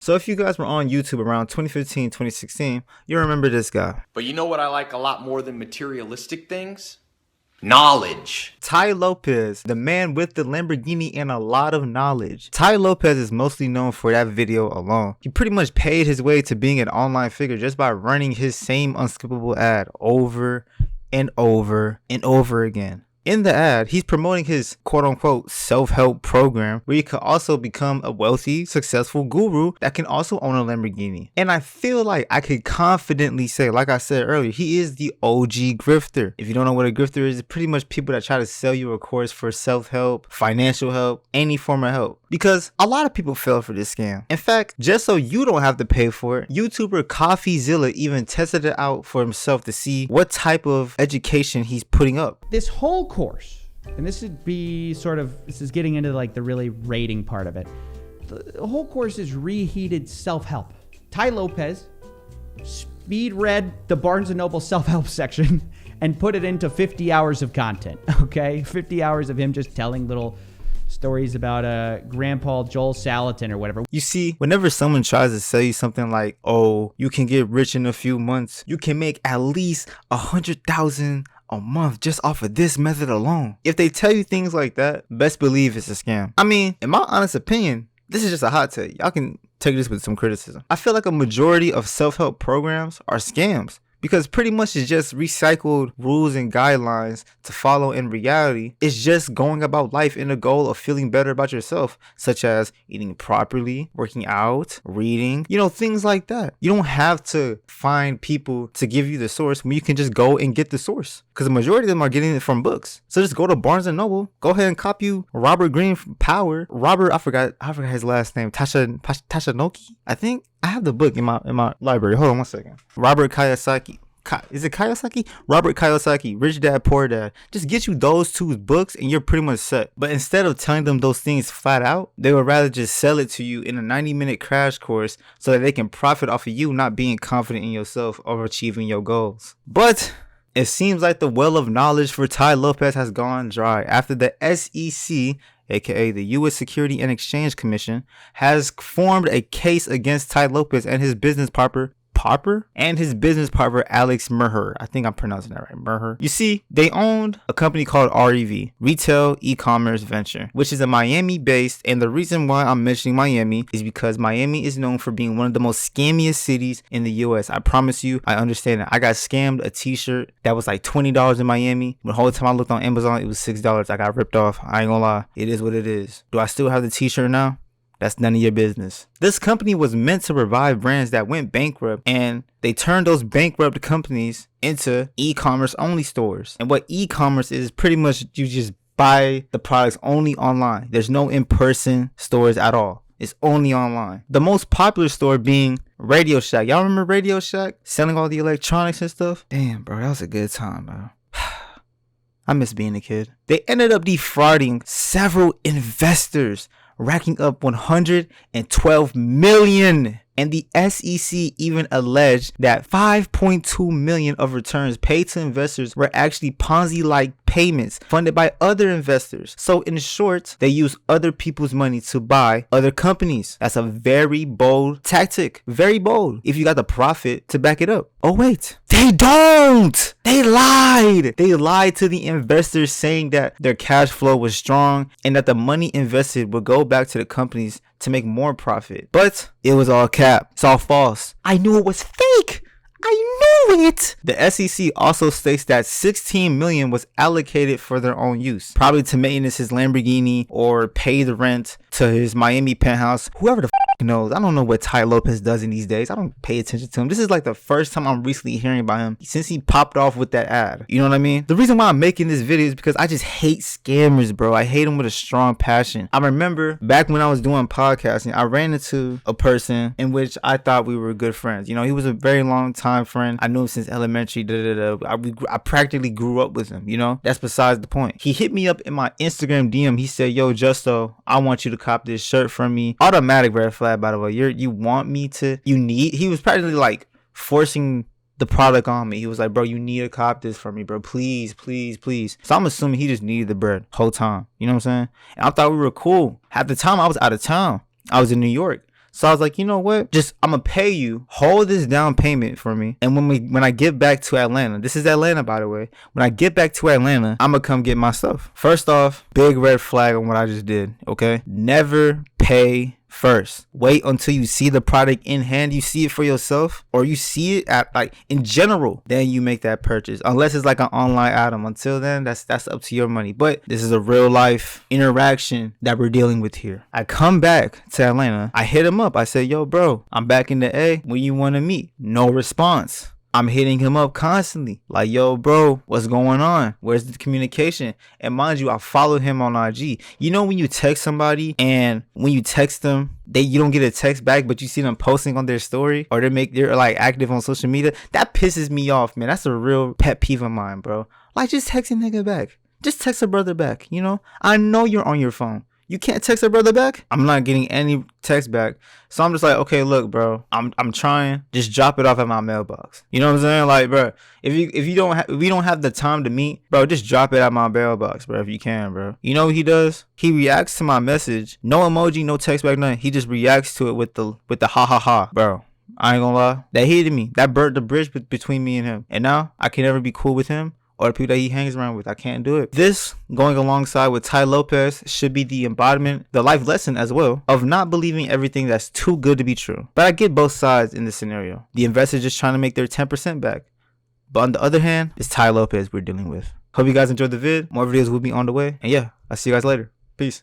So if you guys were on YouTube around 2015, 2016, you remember this guy. But you know what I like a lot more than materialistic things? Knowledge. Tai Lopez, the man with the Lamborghini and a lot of knowledge. Tai Lopez is mostly known for that video alone. He pretty much paid his way to being an online figure just by running his same unskippable ad over and over and over again. In the ad, he's promoting his quote-unquote self-help program where you could also become a wealthy, successful guru that can also own a Lamborghini. And I feel like I could confidently say, like I said earlier, he is the OG grifter. If you don't know what a grifter is, it's pretty much people that try to sell you a course for self-help, financial help, any form of help. Because a lot of people fell for this scam. In fact, just so you don't have to pay for it, YouTuber CoffeeZilla even tested it out for himself to see what type of education he's putting up. This whole course, and this is getting into like the really rating part of it. The whole course is reheated self-help. Tai Lopez speed read the Barnes & Noble self-help section and put it into 50 hours of content, okay? 50 hours of him just telling little stories about Grandpa Joel Salatin or whatever. You see, whenever someone tries to sell you something like, oh, you can get rich in a few months, you can make at least $100,000 a month just off of this method alone. If they tell you things like that, best believe it's a scam. I mean, in my honest opinion, this is just a hot take. Y'all can take this with some criticism. I feel like a majority of self-help programs are scams, because pretty much it's just recycled rules and guidelines to follow in reality. It's just going about life in the goal of feeling better about yourself, such as eating properly, working out, reading, things like that. You don't have to find people to give you the source when you can just go and get the source, because the majority of them are getting it from books. So just go to Barnes & Noble, go ahead and copy you Robert Greene from Power. Robert, I forgot his last name, Tashanoki, I think. I have the book in my library. Hold on one second. Robert Kiyosaki. Is it Kiyosaki? Robert Kiyosaki, Rich Dad, Poor Dad. Just get you those two books and you're pretty much set. But instead of telling them those things flat out, they would rather just sell it to you in a 90-minute crash course so that they can profit off of you not being confident in yourself or achieving your goals. But it seems like the well of knowledge for Tai Lopez has gone dry after the SEC, aka the U.S. Security and Exchange Commission, has formed a case against Tai Lopez and his business partner Alex Merher. I think I'm pronouncing that right, Merher. You see, they owned a company called REV, Retail E-Commerce Venture, which is a Miami-based, and the reason why I'm mentioning Miami is because Miami is known for being one of the most scammiest cities in the U.S. I promise you, I understand that. I got scammed a t-shirt that was like $20 in Miami. The whole time I looked on Amazon, it was $6. I got ripped off. I ain't gonna lie. It is what it is. Do I still have the t-shirt now? That's none of your business. This company was meant to revive brands that went bankrupt, and they turned those bankrupt companies into e-commerce only stores. And what e-commerce is, pretty much you just buy the products only online. There's no in-person stores at all. It's only online. The most popular store being Radio Shack. Y'all remember Radio Shack? Selling all the electronics and stuff? Damn, bro, that was a good time, bro. I miss being a kid. They ended up defrauding several investors, racking up $112 million. And the SEC even alleged that $5.2 million of returns paid to investors were actually Ponzi-like payments funded by other investors. So in short, they use other people's money to buy other companies. That's a very bold tactic. Very bold. If you got the profit to back it up. Oh wait, they don't. They lied. They lied to the investors, saying that their cash flow was strong and that the money invested would go back to the companies to make more profit. But it was all cap. It's all false. I knew it was fake. I knew it. The SEC also states that $16 million was allocated for their own use, probably to maintenance his Lamborghini or pay the rent to his Miami penthouse. Whoever the knows. I don't know what Tai Lopez does in these days. I don't pay attention to him. This is like the first time I'm recently hearing about him since he popped off with that ad. You know what I mean? The reason why I'm making this video is because I just hate scammers, bro. I hate them with a strong passion. I remember back when I was doing podcasting, I ran into a person in which I thought we were good friends. You know, he was a very long time friend. I knew him since elementary. I practically grew up with him. You know, that's besides the point. He hit me up in my Instagram DM. He said, "Yo, Justo, I want you to cop this shirt from me." Automatic red flag, by the way. He was practically like forcing the product on me. He was like, "Bro, you need to cop this for me, bro. Please, please, please." So I'm assuming he just needed the bread whole time. You know what I'm saying? And I thought we were cool. At the time, I was out of town. I was in New York. So I was like, you know what? Just I'm gonna pay you, hold this down payment for me, and when I get back to Atlanta, this is Atlanta by the way. When I get back to Atlanta, I'm gonna come get my stuff. First off, big red flag on what I just did. Okay, never pay first. Wait until you see the product in hand, you see it for yourself, or you see it at like in general, then you make that purchase. Unless it's like an online item. Until then, that's up to your money. But this is a real life interaction that we're dealing with here. I come back to Atlanta. I hit him up. I said, yo, bro, I'm back in the A. When you want to meet? No response. I'm hitting him up constantly. Like, yo, bro, what's going on? Where's the communication? And mind you, I follow him on IG. You know when you text somebody and when you text them, you don't get a text back, but you see them posting on their story or they're like active on social media? That pisses me off, man. That's a real pet peeve of mine, bro. Like, just text a nigga back. Just text a brother back, you know? I know you're on your phone. You can't text a brother back? I'm not getting any text back. So I'm just like, okay, look, bro, I'm trying. Just drop it off at my mailbox. You know what I'm saying? Like, bro, if we don't have the time to meet, bro, just drop it at my mailbox, bro, if you can, bro. You know what he does? He reacts to my message. No emoji, no text back, nothing. He just reacts to it with the ha ha ha, bro. I ain't gonna lie. That hated me. That burnt the bridge between me and him. And now I can never be cool with him or the people that he hangs around with. I can't do it. This, going alongside with Tai Lopez, should be the embodiment, the life lesson as well, of not believing everything that's too good to be true. But I get both sides in this scenario. The investor's just trying to make their 10% back. But on the other hand, it's Tai Lopez we're dealing with. Hope you guys enjoyed the vid. More videos will be on the way. And yeah, I'll see you guys later. Peace.